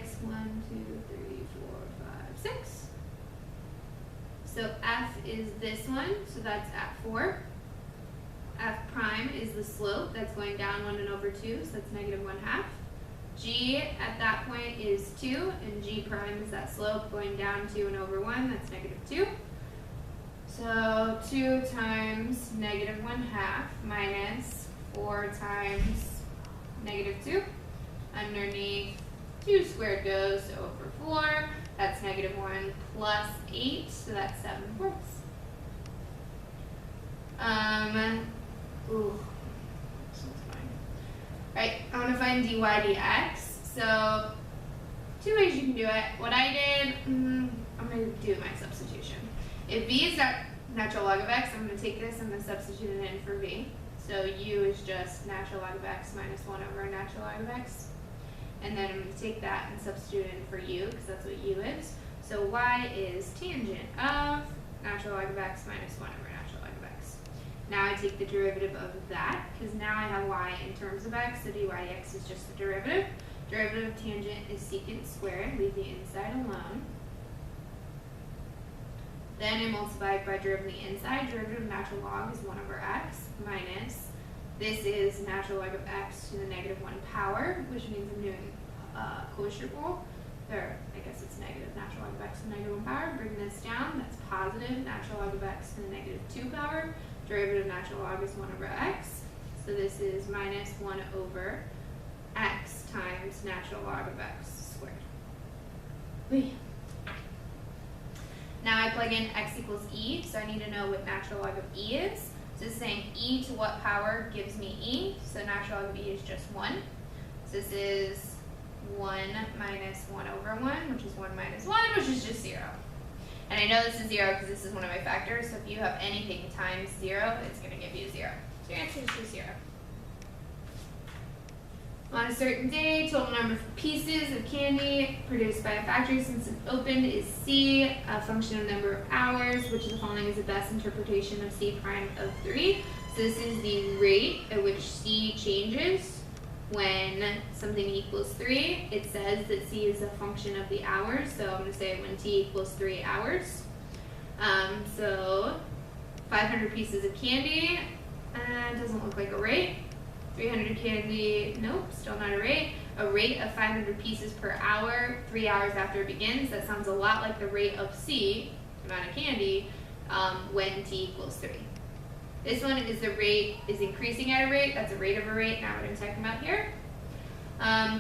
6. 1, 2, 3, 4, 5, 6. So f is this one, so that's at 4. F prime is the slope, that's going down 1 and over 2, so that's negative 1/2. G at that point is 2, and G prime is that slope going down 2 and over 1, that's negative 2. So 2 times negative 1/2 minus 4 times negative 2. Underneath, 2 squared goes, so over 4. That's negative 1 plus 8, so that's 7/4. Ooh, this one's fine. Right, I want to find dy dx. So, 2 ways you can do it. What I did, I'm going to do my substitution. If v is that natural log of x, I'm going to take this, I'm going to substitute it in for v. So u is just natural log of x minus 1 over natural log of x. And then I'm going to take that and substitute it in for u, because that's what u is. So y is tangent of natural log of x minus 1 over natural log of x. Now I take the derivative of that, because now I have y in terms of x, so dy dx is just the derivative. Derivative of tangent is secant squared, leave the inside alone. Then I multiply by derivative of the inside. Derivative of natural log is 1 over x minus, this is natural log of x to the negative 1 power, which means I'm doing quotient rule. Or I guess it's negative natural log of x to the negative 1 power. Bring this down, that's positive natural log of x to the negative 2 power. Derivative of natural log is 1 over x. So this is minus 1 over x times natural log of x squared. Wait. Now I plug in x equals e, so I need to know what natural log of e is. So it's saying e to what power gives me e, so natural log of e is just 1. So this is 1 minus 1 over 1, which is 1 minus 1, which is just 0. And I know this is 0 because this is one of my factors, so if you have anything times 0, it's going to give you 0. So your answer is just 0. On a certain day, total number of pieces of candy produced by a factory since it opened is C, a function of number of hours, which of the following is the best interpretation of C prime of 3. So this is the rate at which C changes when something equals 3. It says that C is a function of the hours, so I'm going to say when T equals 3 hours. So 500 pieces of candy, doesn't look like a rate. 300 candy, nope, still not a rate. A rate of 500 pieces per hour, 3 hours after it begins. That sounds a lot like the rate of C, amount of candy, when T equals 3. This one is the rate is increasing at a rate. That's a rate of a rate, not what I'm talking about here.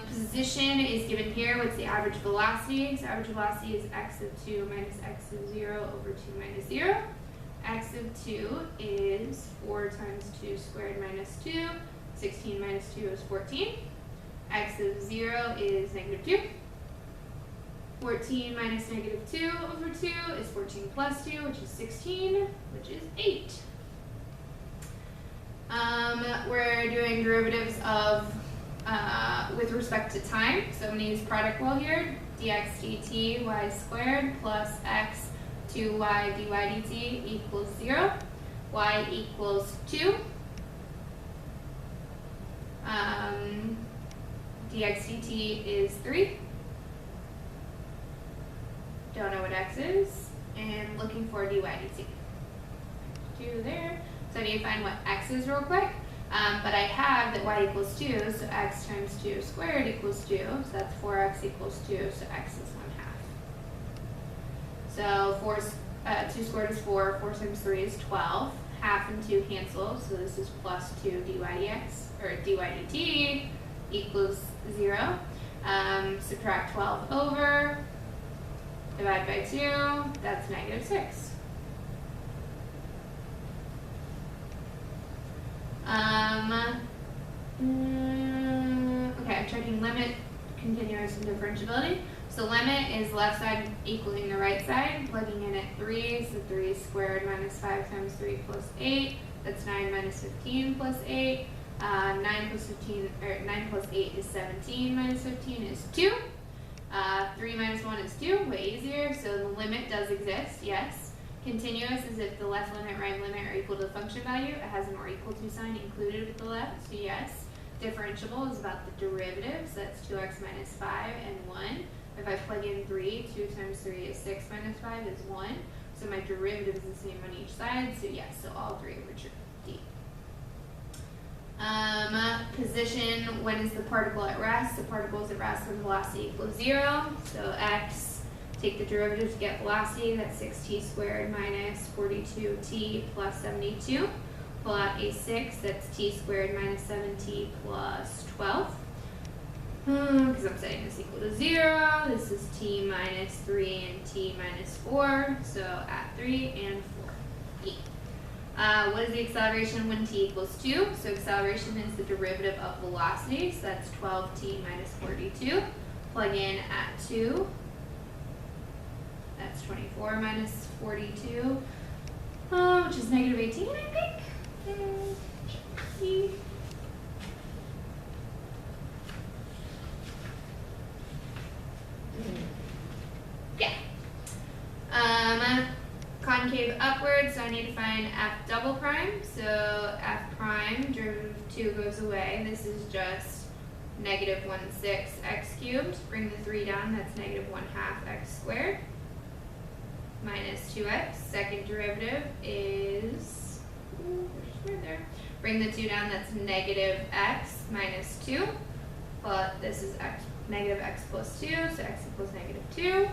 Position is given here. What's the average velocity? So average velocity is x of 2 minus x of 0 over 2 minus 0. X of 2 is 4 times 2 squared minus 2. 16 minus 2 is 14. X of 0 is negative 2. 14 minus negative 2 over 2 is 14 plus 2, which is 16, which is 8. We're doing derivatives of, with respect to time. So I'm going to use product rule here. Dx dt y squared plus x 2y dy dt equals 0. Y equals 2. Dx dt is 3. Don't know what x is. And looking for dy dt. 2 there. So I need to find what x is real quick. But I have that y equals 2, so x times 2 squared equals 2. So that's 4x equals 2, so x is 1/2. So 2 squared is 4, 4 times 3 is 12. Half and 2 cancel, so this is plus 2 dy dx, or dy dt equals 0. Subtract 12 over, divide by 2, that's negative 6. Okay, I'm checking limit, continuous, and differentiability. So limit is left side equaling the right side, plugging in at 3, so 3 squared minus 5 times 3 plus 8, that's 9 minus 15 plus 8. 9 plus 8 is 17, minus 15 is 2. 3 minus 1 is 2, way easier, so the limit does exist, yes. Continuous is if the left limit, right limit are equal to the function value. It has an or equal to sign included with the left, so yes. differentiable is about the derivative, so that's 2x minus 5 and 1. If I plug in 3, 2 times 3 is 6 minus 5 is 1. So my derivative is the same on each side, so yes, so all 3 over D. Position, when is the particle at rest? The particle is at rest when velocity equals 0. So x, take the derivative to get velocity, that's 6t squared minus 42t plus 72. Pull out a 6, that's t squared minus 7t plus 12. Because I'm setting this equal to 0. This is t minus 3 and t minus 4. So at 3 and 4. E. What is the acceleration when t equals 2? So acceleration is the derivative of velocity. So that's 12t minus 42. Plug in at 2. That's 24 minus 42, which is negative 18, I think. Yeah. Concave upwards, so I need to find f double prime. So f prime, derivative of 2 goes away. This is just negative 1/6 x cubed. Bring the 3 down, that's negative 1/2 x squared. Minus 2x. Second derivative is, right there. Bring the 2 down, that's negative x minus 2. But this is x, negative x plus 2, so x equals negative 2.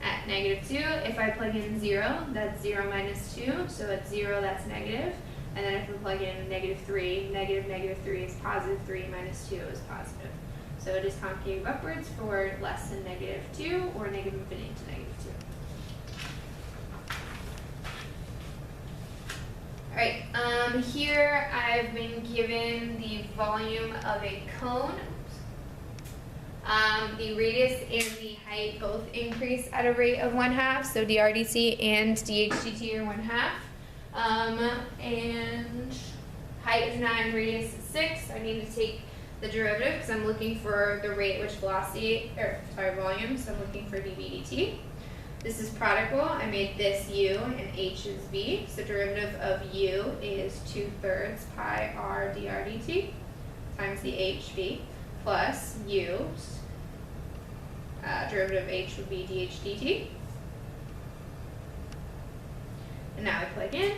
At negative 2, if I plug in 0, that's 0 minus 2, so at 0 that's negative. And then if we plug in negative 3, negative 3 is positive 3 minus 2 is positive. So it is concave upwards for less than negative 2 or negative infinity to negative 2. Alright, here I've been given the volume of a cone. The radius and the height both increase at a rate of 1/2, so drdc and dHdt are 1/2. And height is 9, radius is 6. I need to take the derivative because I'm looking for the rate which velocity, volume, so I'm looking for dv dt. This is product rule. I made this u and h is v. So derivative of u is 2/3 pi r dr dt times the hv plus u. Derivative of h would be dh dt. And now I plug in.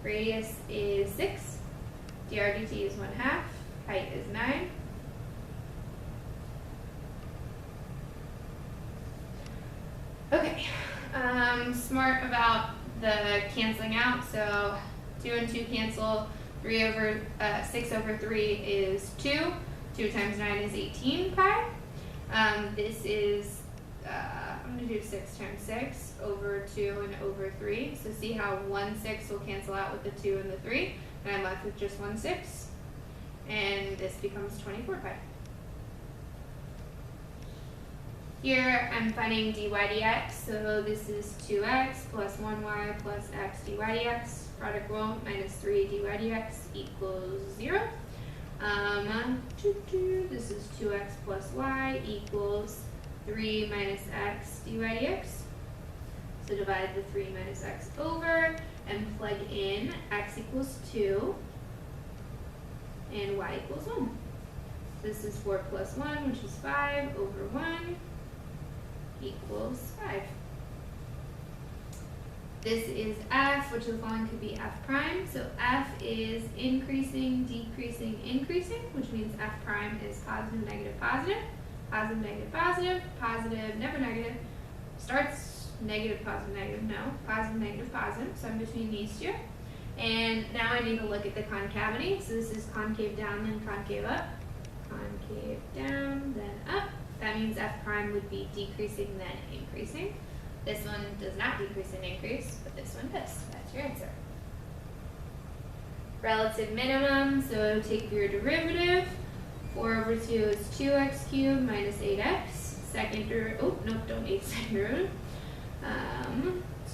Radius is 6. dr dt is 1/2. Height is 9. Okay, smart about the canceling out. So 2 and 2 cancel. 6 over 3 is 2. 2 times 9 is 18 pi. This is, I'm going to do 6 times 6 over 2 and over 3. So see how 1/6 will cancel out with the 2 and the 3. And I'm left with just 1/6. And this becomes 24 pi. Here I'm finding dy dx, so this is 2x plus 1y plus x dy dx, product rule, minus 3 dy dx equals 0. This is 2x plus y equals 3 minus x dy dx. So divide the 3 minus x over and plug in x equals 2 and y equals 1. This is 4 plus 1, which is 5 over 1. Equals 5. This is f, which the following could be f prime. So f is increasing, decreasing, increasing, which means f prime is positive, negative, positive, positive, negative, positive, positive, never negative, starts negative, positive, no, positive, negative, positive, so I'm between these two. And now I need to look at the concavity. So this is concave down, then concave up, concave down, then up. That means f prime would be decreasing, then increasing. This one does not decrease and increase, but this one does. That's your answer. Relative minimum, so take your derivative. 4 over 2 is 2x cubed minus 8x. Second derivative, oh, nope, don't need second derivative.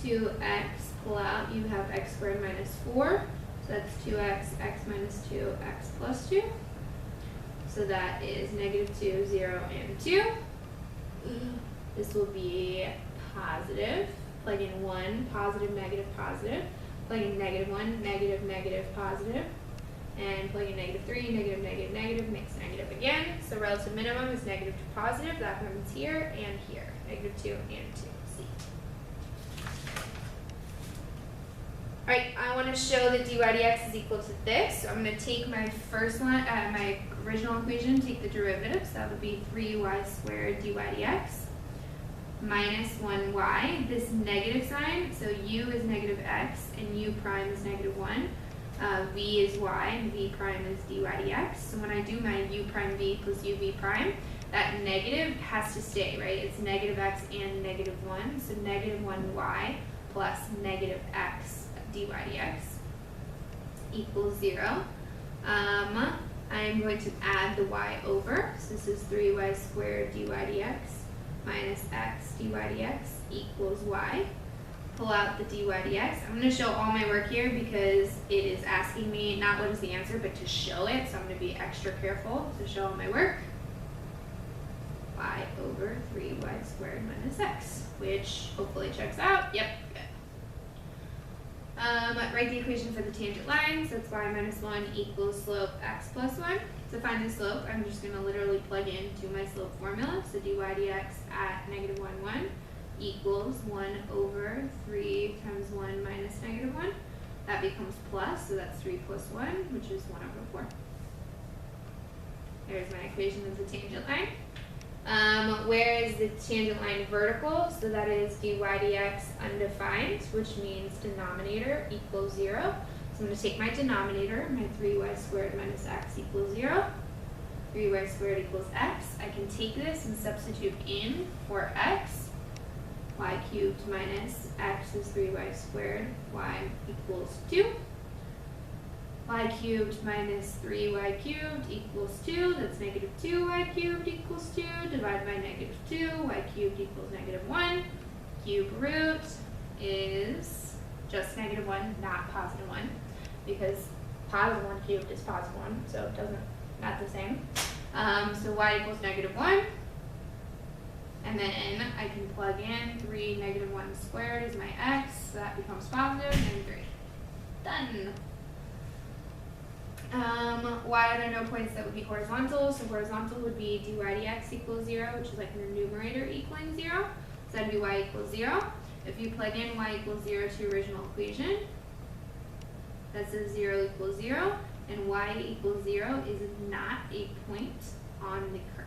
2x, pull out, you have x squared minus 4. So that's 2x, x minus 2, x plus 2. So that is negative 2, 0, and 2. This will be positive. Plug in 1, positive, negative, positive. Plug in negative 1, negative, negative, positive. and plug in negative 3, negative, negative, negative, makes negative again. So relative minimum is negative to positive. That happens here and here. Negative 2 and 2. C. Alright, I want to show that dy dx is equal to this. So I'm going to take my first line, my original equation, take the derivative. So that would be 3y squared dy dx minus 1y. This negative sign, so u is negative x and u prime is negative 1. V is y and v prime is dy dx. So when I do my u prime v plus uv prime, that negative has to stay, right? It's negative x and negative 1. So negative 1y plus negative x dy dx equals 0. I'm going to add the y over. So this is 3y squared dy dx minus x dy dx equals y. Pull out the dy dx. I'm going to show all my work here because it is asking me not what is the answer, but to show it. So I'm going to be extra careful to show all my work. Y over 3y squared minus x, which hopefully checks out. Yep, good. Write the equation for the tangent line. So it's y minus 1 equals slope x plus 1. To find the slope, I'm just going to literally plug into my slope formula. So dy dx at negative 1, 1 equals 1 over 3 times 1 minus negative 1. That becomes plus, so that's 3 plus 1, which is 1 over 4. There's my equation of the tangent line. Where is the tangent line vertical? So that is dy dx undefined, which means denominator equals 0. So I'm going to take my denominator, my 3y squared minus x equals 0. 3y squared equals x. I can take this and substitute in for x. Y cubed minus x is 3y squared. Y equals 2. Y cubed minus 3y cubed equals 2. That's negative 2y cubed equals 2. Divide by negative 2. Y cubed equals negative 1. Cube root is just negative 1, not positive 1. Because positive 1 cubed is positive 1, so it doesn't, not the same. So y equals negative 1. And then I can plug in 3 negative 1 squared is my x, so that becomes positive, and 3. Done. Why are there no points that would be horizontal? So horizontal would be dy dx equals 0, which is like the numerator equaling 0. So that'd be y equals 0. If you plug in y equals 0 to your original equation, that says 0 equals 0, and y equals 0 is not a point on the curve.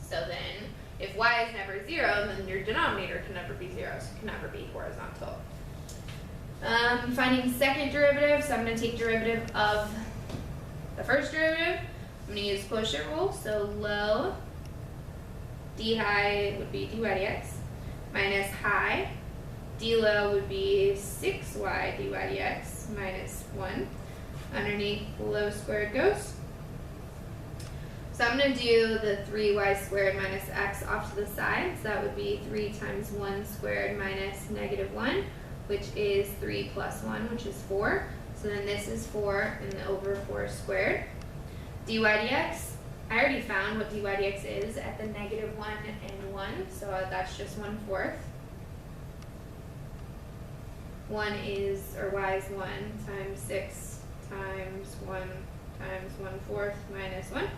So then, if y is never 0, then your denominator can never be 0, so it can never be horizontal. Finding second derivative, so I'm going to take derivative of the first derivative. I'm going to use quotient rule, so low d high would be dy dx minus high d low would be 6y dy dx minus 1. Underneath low squared goes. So I'm going to do the 3y squared minus x off to the side. So that would be 3 times 1 squared minus negative 1, which is 3 plus 1, which is 4. So then this is 4 and the over 4 squared. dy dx, I already found what dy dx is at the negative 1 and 1, so that's just 1/4. 1 is, or y is 1 times 6 times 1 times 1/4 minus 1.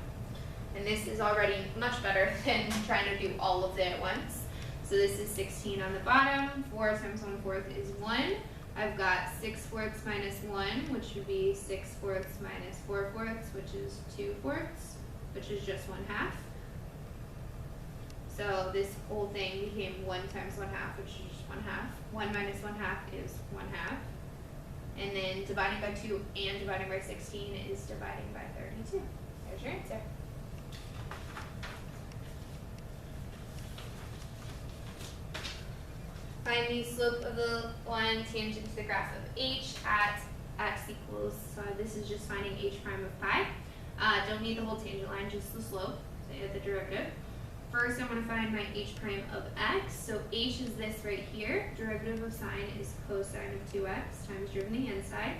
And this is already much better than trying to do all of it at once. So this is 16 on the bottom. 4 times 1/4 is 1. I've got 6/4 minus 1, which would be 6/4 minus 4/4, which is 2/4, which is just 1/2. So this whole thing became 1 times 1/2, which is just 1/2. 1 minus 1/2 is 1/2. And then dividing by 2 and dividing by 16 is dividing by 32. There's your answer. Find the slope of the line tangent to the graph of h at x equals, so this is just finding h prime of pi. Don't need the whole tangent line, just the slope, so the derivative. First, I'm going to find my h prime of x. So h is this right here. Derivative of sine is cosine of 2x times derivative of the inside.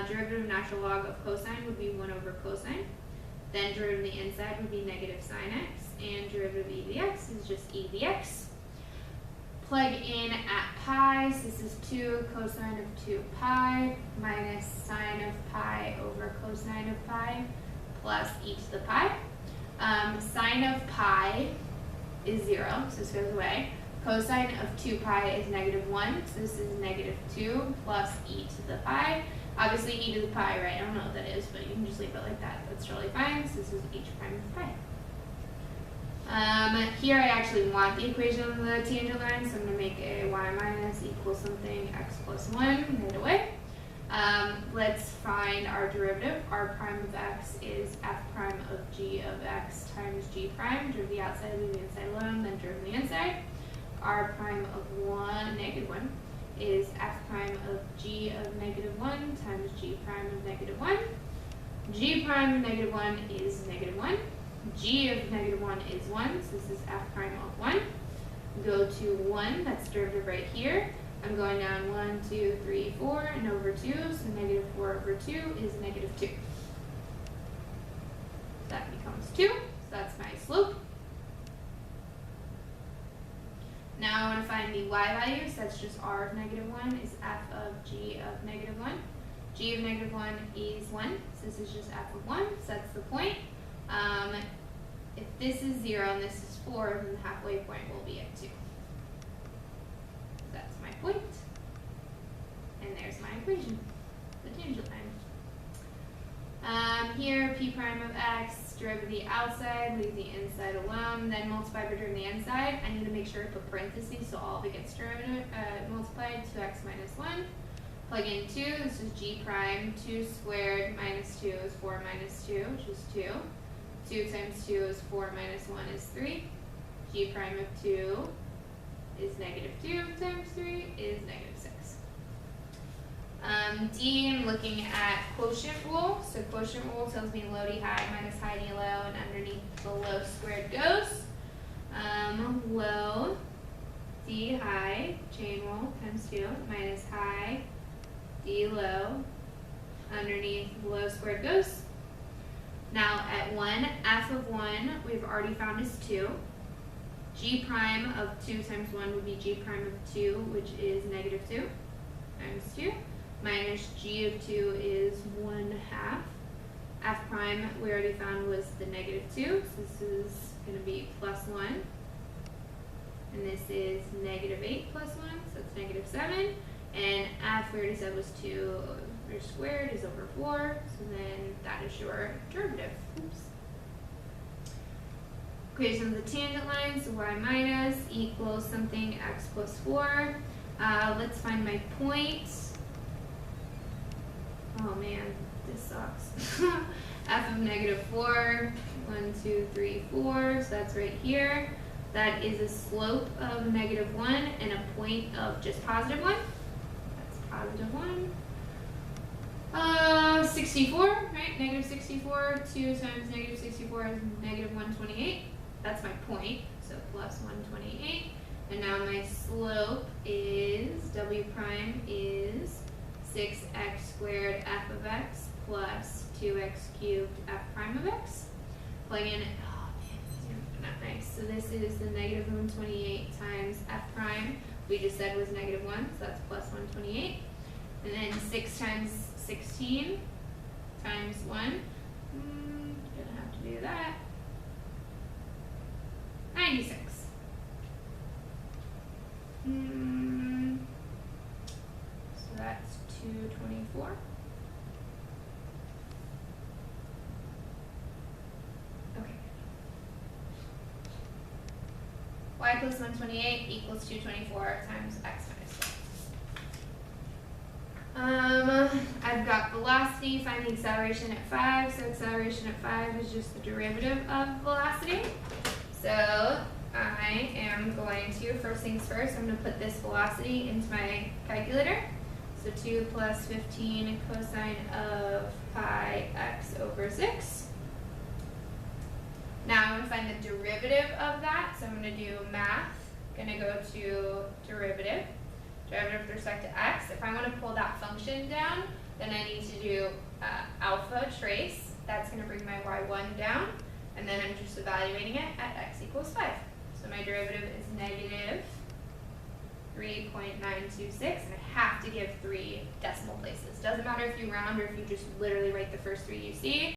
Derivative of natural log of cosine would be 1 over cosine. Then derivative of the inside would be negative sine x. And derivative of e dx is just e dx. plug in at pi, so this is 2 cosine of 2 pi minus sine of pi over cosine of pi plus e to the pi. Sine of pi is 0, so this goes away. Cosine of 2 pi is -1, so this is -2 plus e to the pi. Obviously e to the pi, right? I don't know what that is, but you can just leave it like that. That's totally fine. So this is h prime of pi. Here I actually want the equation of the tangent line, so I'm going to make a y minus equals something x plus 1 right away. Let's find our derivative. R prime of x is f prime of g of x times g prime. Derive the outside, leave the inside alone, then derive the inside. R prime of -1 is f prime of g of -1 times g prime of -1. G prime of -1 is -1. G of -1 is 1, so this is f prime of 1. Go to 1, that's derivative right here. I'm going down 1, 2, 3, 4, and over 2, so -4 over 2 is -2. So that becomes 2, so that's my slope. Now I want to find the y value, so that's just r of -1 is f of g of -1. G of -1 is 1, so this is just f of 1, so that's the point. If this is 0 and this is 4, then the halfway point will be at 2. That's my point. And there's my equation, the tangent line. Here, p prime of x, derive the outside, leave the inside alone, then multiply by derive the inside. I need to make sure I put parentheses so all of it gets multiplied, 2x minus 1. Plug in 2, this is g prime, 2 squared minus 2 is 4 minus 2, which is 2. 2 times 2 is 4 minus 1 is 3. G prime of 2 is -2 times 3 is -6. D, I'm looking at quotient rule. So quotient rule tells me low d high minus high d low, and underneath the low squared goes. Low d high, chain rule, times 2, minus high d low, underneath low squared goes. Now at 1, f of 1 we've already found is 2. G prime of 2 times 1 would be g prime of 2, which is -2 times 2. Minus g of 2 is 1/2. F prime we already found was the -2, so this is going to be +1. And this is -8 plus 1, so it's -7. And f we already said was 2 squared is over 4, so then that is your derivative. Oops. Equation of the tangent line, so y minus equals something x plus 4. Let's find my point. Oh man, this sucks. F of -4, 1, 2, 3, 4, so that's right here. That is a slope of -1 and a point of just +1. That's +1. 64, right? -64, 2 times -64 is -128. That's my point, so plus 128. And now my slope is, W prime is 6x squared f of x plus 2x cubed f prime of x. Plug in, oh man, these are not nice. So this is the -128 times f prime. We just said was -1, so that's plus 128. And then 6 times 16 times 1. Gonna have to do that. 96. So that's 224. Okay. Y plus 128 equals 224 times x minus 1. I've got velocity, find the acceleration at 5. So acceleration at 5 is just the derivative of velocity. So I am going to, first things first, I'm going to put this velocity into my calculator. So 2 plus 15 cosine of pi x over 6. Now I'm going to find the derivative of that. So I'm going to do math. I'm going to go to derivative. Derivative with respect to x. If I want to pull that function down, then I need to do alpha trace. That's going to bring my y1 down. And then I'm just evaluating it at x equals 5. So my derivative is 3.926, and I have to give 3 decimal places. Doesn't matter if you round or if you just literally write the first 3 you see.